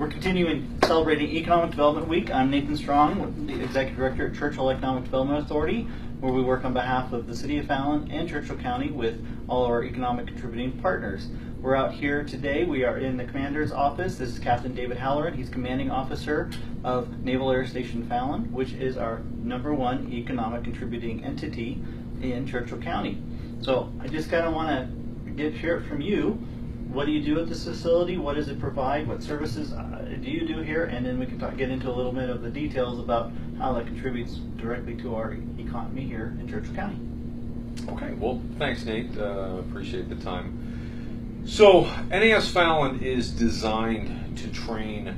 We're continuing celebrating Economic Development Week. I'm Nathan Strong, the Executive Director at Churchill Economic Development Authority, where we work on behalf of the City of Fallon and Churchill County with all of our economic contributing partners. We're out here today. We are in the Commander's office. This is Captain David Halloran. He's Commanding Officer of Naval Air Station Fallon, which is our #1 economic contributing entity in Churchill County. So I just kind of want to hear it from you. What do you do at this facility? What does it provide? What services do you do here? And then we can get into a little bit of the details about how that contributes directly to our economy here in Churchill County. Okay, well, thanks, Nate. Appreciate the time. So, NAS Fallon is designed to train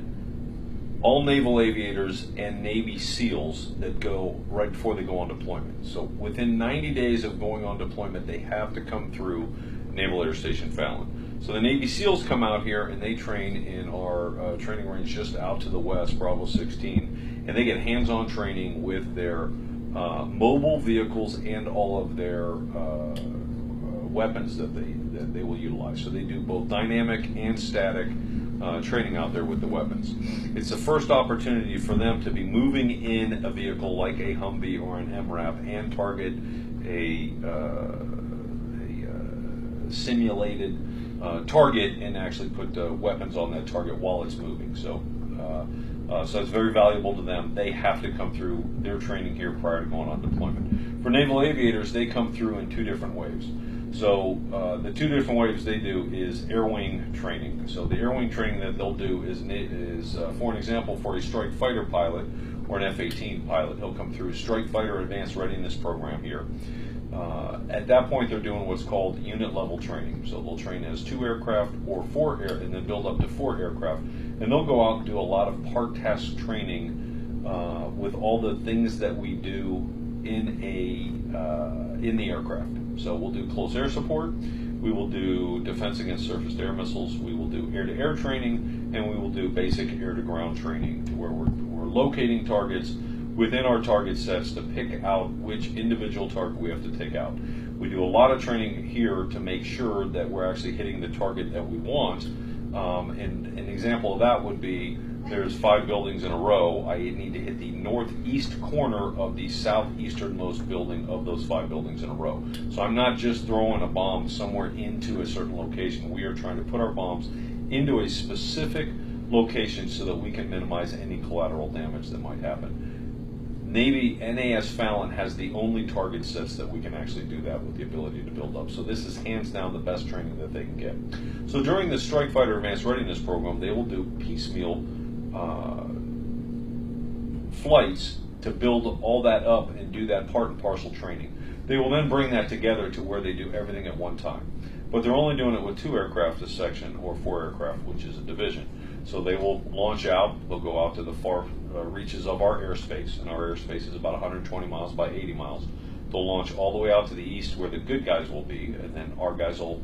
all naval aviators and Navy SEALs that go right before they go on deployment. So, within 90 days of going on deployment, they have to come through Naval Air Station Fallon. So the Navy SEALs come out here and they train in our training range just out to the west, Bravo 16, and they get hands-on training with their mobile vehicles and all of their weapons that they will utilize. So they do both dynamic and static training out there with the weapons. It's the first opportunity for them to be moving in a vehicle like a Humvee or an MRAP and target a simulated target and actually put weapons on that target while it's moving. So it's very valuable to them. They have to come through their training here prior to going on deployment. For naval aviators, they come through in 2 different waves. So the 2 different waves they do is air wing training. So the air wing training that they'll do is for an example, for a strike fighter pilot or an F-18 pilot, he'll come through Strike Fighter Advanced Readiness Program here. At that point, they're doing what's called unit level training. So they'll train as 2 aircraft or 4 and then build up to 4 aircraft. And they'll go out and do a lot of part task training with all the things that we do in the aircraft. So we'll do close air support, we will do defense against surface to air missiles, we will do air to air training, and we will do basic air to ground training to where we're locating targets within our target sets to pick out which individual target we have to take out. We do a lot of training here to make sure that we're actually hitting the target that we want. And an example of that would be there's 5 buildings in a row. I need to hit the northeast corner of the southeasternmost building of those 5 buildings in a row. So I'm not just throwing a bomb somewhere into a certain location. We are trying to put our bombs into a specific location so that we can minimize any collateral damage that might happen. NAS Fallon has the only target sets that we can actually do that with the ability to build up. So this is hands down the best training that they can get. So during the Strike Fighter Advanced Readiness Program, they will do piecemeal flights to build all that up and do that part and parcel training. They will then bring that together to where they do everything at one time. But they're only doing it with 2 aircraft a section or 4 aircraft, which is a division. So they will launch out, they'll go out to the far reaches of our airspace, and our airspace is about 120 miles by 80 miles. They'll launch all the way out to the east where the good guys will be, and then our guys will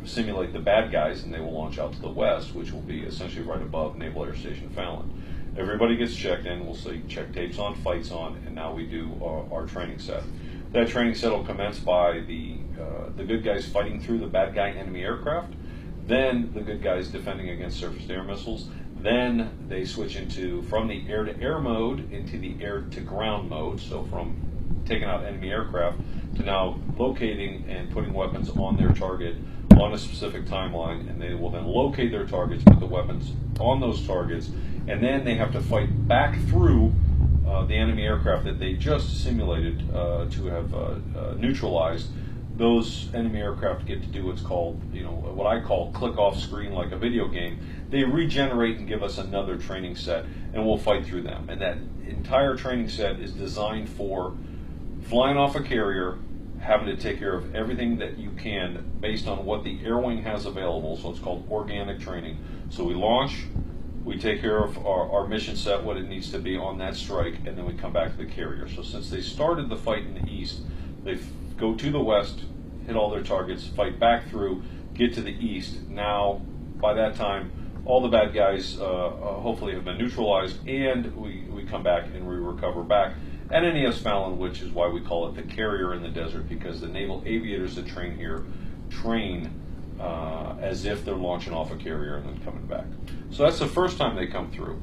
simulate the bad guys, and they will launch out to the west, which will be essentially right above Naval Air Station Fallon. Everybody gets checked in, we'll see check tapes on, fights on, and now we do our training set. That training set will commence by the good guys fighting through the bad guy enemy aircraft, then the good guys defending against surface-to-air missiles. Then they switch from the air-to-air mode into the air-to-ground mode, so from taking out enemy aircraft to now locating and putting weapons on their target on a specific timeline, and they will then locate their targets, put the weapons on those targets, and then they have to fight back through the enemy aircraft that they just simulated to have neutralized. Those enemy aircraft get to do what's called, what I call click off screen like a video game. They regenerate and give us another training set, and we'll fight through them. And that entire training set is designed for flying off a carrier, having to take care of everything that you can based on what the air wing has available. So it's called organic training. So we launch, we take care of our mission set, what it needs to be on that strike, and then we come back to the carrier. So since they started the fight in the east, they go to the west, hit all their targets, fight back through, get to the east. Now, by that time, all the bad guys hopefully have been neutralized, and we come back and we recover back at NAS Fallon, which is why we call it the carrier in the desert, because the naval aviators that train here train as if they're launching off a carrier and then coming back. So that's the first time they come through.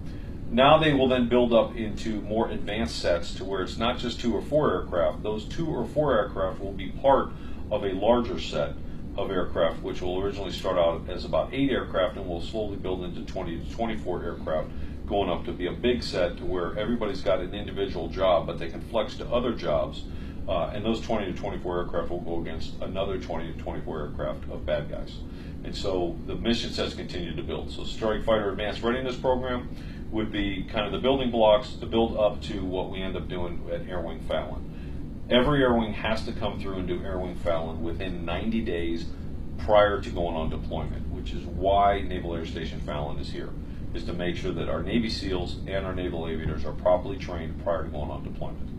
Now they will then build up into more advanced sets to where it's not just 2 or 4 aircraft. Those 2 or 4 aircraft will be part of a larger set of aircraft, which will originally start out as about 8 aircraft and will slowly build into 20 to 24 aircraft, going up to be a big set to where everybody's got an individual job, but they can flex to other jobs. And those 20 to 24 aircraft will go against another 20 to 24 aircraft of bad guys. And so the mission sets continue to build. So Strike Fighter Advanced Readiness Program would be kind of the building blocks to build up to what we end up doing at Air Wing Fallon. Every Air Wing has to come through and do Air Wing Fallon within 90 days prior to going on deployment, which is why Naval Air Station Fallon is here, is to make sure that our Navy SEALs and our naval aviators are properly trained prior to going on deployment.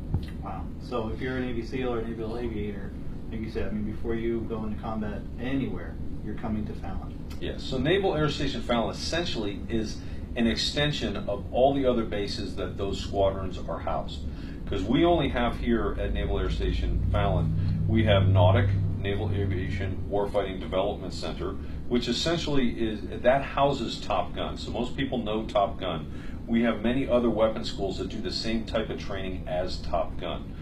Wow. So if you're a Navy SEAL or a naval aviator, like you said, I mean, before you go into combat anywhere, you're coming to Fallon. Yes. So Naval Air Station Fallon essentially is an extension of all the other bases that those squadrons are housed. Because we only have here at Naval Air Station Fallon, we have NAUTIC, Naval Aviation Warfighting Development Center, which essentially that houses Top Gun. So most people know Top Gun. We have many other weapon schools that do the same type of training as Top Gun.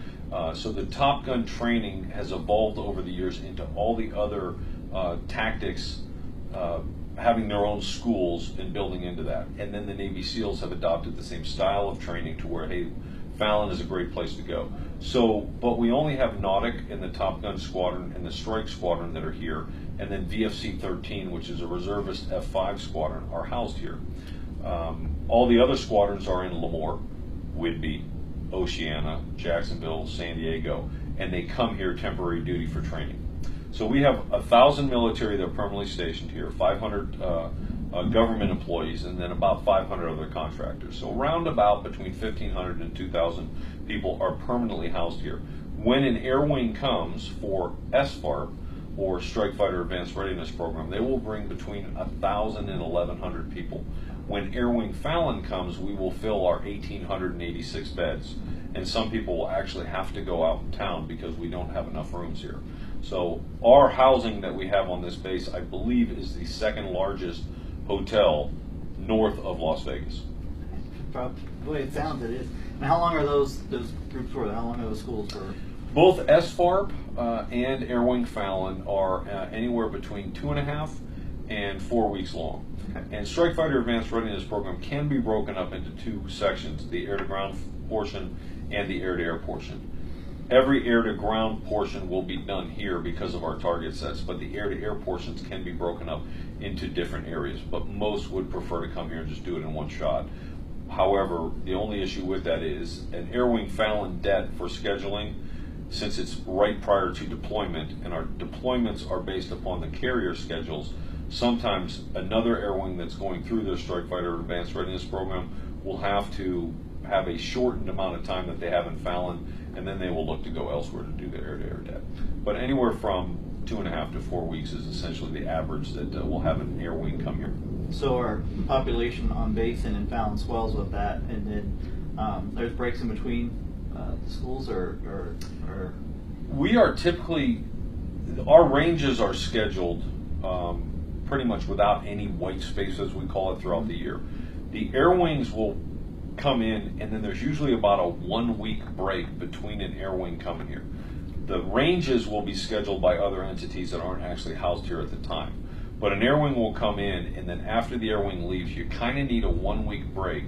So the Top Gun training has evolved over the years into all the other tactics, having their own schools and building into that. And then the Navy SEALs have adopted the same style of training to where, hey, Fallon is a great place to go. So, but we only have NAUTIC and the Top Gun Squadron and the Strike Squadron that are here, and then VFC 13, which is a reservist F5 squadron, are housed here. All the other squadrons are in Lemoore, Whidbey, Oceana, Jacksonville, San Diego, and they come here temporary duty for training. So we have 1,000 military that are permanently stationed here, 500 government employees, and then about 500 other contractors. So round about between 1,500 and 2,000 people are permanently housed here. When an air wing comes for SFARP, or Strike Fighter Advanced Readiness Program, they will bring between 1,000 and 1,100 people. When Air Wing Fallon comes, we will fill our 1,886 beds, and some people will actually have to go out in town because we don't have enough rooms here. So our housing that we have on this base, I believe, is the second largest hotel north of Las Vegas. Probably, the way it sounds, it is. And how long are those groups for? How long are those schools for? Both SFARP and Air Wing Fallon are anywhere between 2.5 and 4 weeks long. Okay. And Strike Fighter Advanced Readiness Program can be broken up into 2 sections, the air-to-ground portion and the air-to-air portion. Every air-to-ground portion will be done here because of our target sets, but the air-to-air portions can be broken up into different areas, but most would prefer to come here and just do it in one shot. However, the only issue with that is an Air Wing Fallon det for scheduling, since it's right prior to deployment, and our deployments are based upon the carrier schedules, sometimes another Air Wing that's going through their Strike Fighter Advanced Readiness Program will have to have a shortened amount of time that they have in Fallon, and then they will look to go elsewhere to do the air-to-air det. But anywhere from 2.5 to 4 weeks is essentially the average that we'll have an Air Wing come here. So our population on base and in Fallon swells with that, and then there's breaks in between the schools, or we are typically, our ranges are scheduled pretty much without any white space, as we call it, throughout the year. The air wings will come in, and then there's usually about a 1-week break between an air wing coming here. The ranges will be scheduled by other entities that aren't actually housed here at the time. But an air wing will come in, and then after the air wing leaves, you kind of need a 1-week break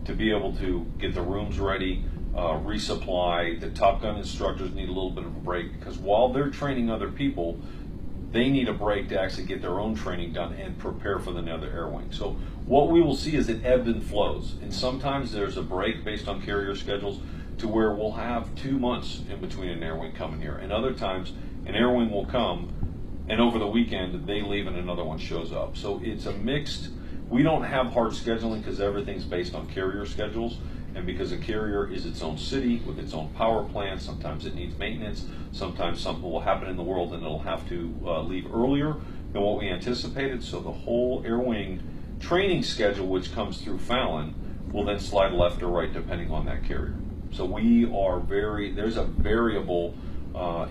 to be able to get the rooms ready, resupply. The Top Gun instructors need a little bit of a break, because while they're training other people, they need a break to actually get their own training done and prepare for another air wing. So what we will see is it ebbs and flows, and sometimes there's a break based on carrier schedules to where we'll have 2 months in between an air wing coming here, and other times an air wing will come and over the weekend they leave and another one shows up. So it's a mixed, we don't have hard scheduling because everything's based on carrier schedules, and because a carrier is its own city with its own power plant, sometimes it needs maintenance, sometimes something will happen in the world and it'll have to leave earlier than what we anticipated. So the whole air wing training schedule, which comes through Fallon, will then slide left or right depending on that carrier. So we are there's a variable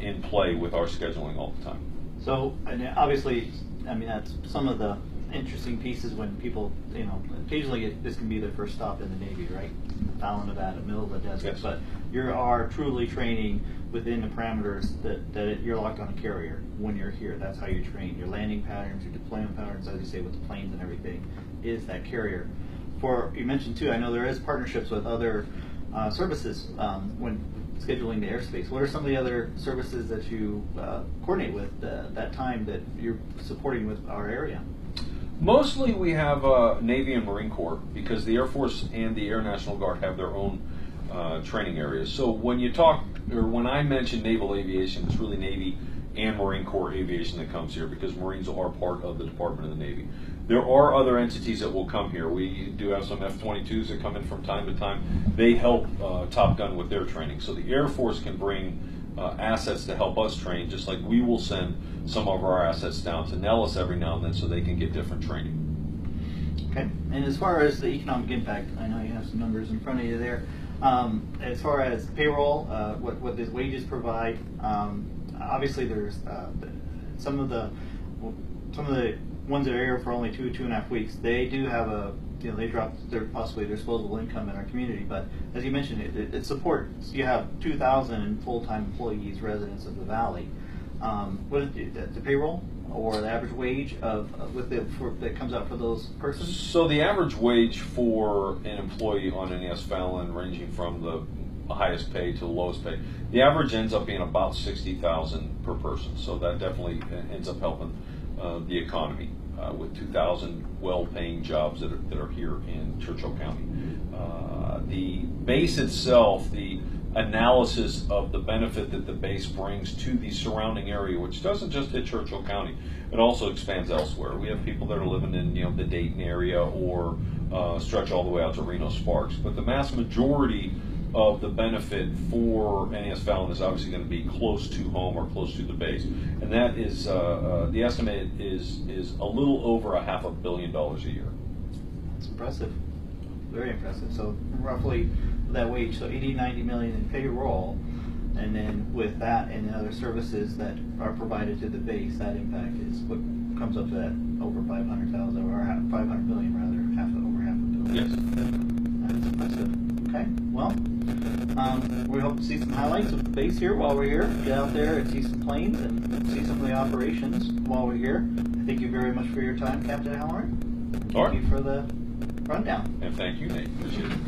in play with our scheduling all the time. So, and obviously I mean, that's some of the interesting pieces when people, you know, occasionally this can be their first stop in the Navy, right? Fallon, Nevada, middle of the desert. Yes. But you are truly training within the parameters that you're locked on a carrier when you're here. That's how you train. Your landing patterns, your deployment patterns, as you say, with the planes and everything, is that carrier. You mentioned too, I know there is partnerships with other services when scheduling the airspace. What are some of the other services that you coordinate with that time that you're supporting with our area? Mostly we have Navy and Marine Corps, because the Air Force and the Air National Guard have their own training areas. So when you talk, or when I mention naval aviation, it's really Navy and Marine Corps aviation that comes here, because Marines are part of the Department of the Navy. There are other entities that will come here. We do have some F-22s that come in from time to time. They help Top Gun with their training. So the Air Force can bring assets to help us train, just like we will send some of our assets down to Nellis every now and then so they can get different training. Okay, and as far as the economic impact, I know you have some numbers in front of you there. As far as payroll, what the wages provide, obviously there's some of the ones that are here for only 2.5 weeks. They do have they drop possibly their disposable income in our community. But as you mentioned, it supports. You have 2,000 full-time employees, residents of the valley. What is the payroll or the average wage that comes out for those persons? So the average wage for an employee on NES Fallon, ranging from the highest pay to the lowest pay, the average ends up being about $60,000 per person. So that definitely ends up helping the economy with 2,000 well-paying jobs that are here in Churchill County. The base itself, the analysis of the benefit that the base brings to the surrounding area, which doesn't just hit Churchill County, it also expands elsewhere. We have people that are living in the Dayton area or stretch all the way out to Reno Sparks. But the mass majority of the benefit for NES Fallon is obviously going to be close to home or close to the base, and that is the estimate is a little over $500 million a year. That's impressive, very impressive. So roughly that wage, so 80-90 million in payroll, and then with that and other services that are provided to the base, that impact is what comes up to that over 500,000 or 500 million rather, over $500 million. Yes. That's impressive. Okay, well, we hope to see some highlights of the base here while we're here. Get out there and see some planes and see some of the operations while we're here. Thank you very much for your time, Captain Halloran. All right. Thank you for the rundown. And thank you, Nate. Appreciate it.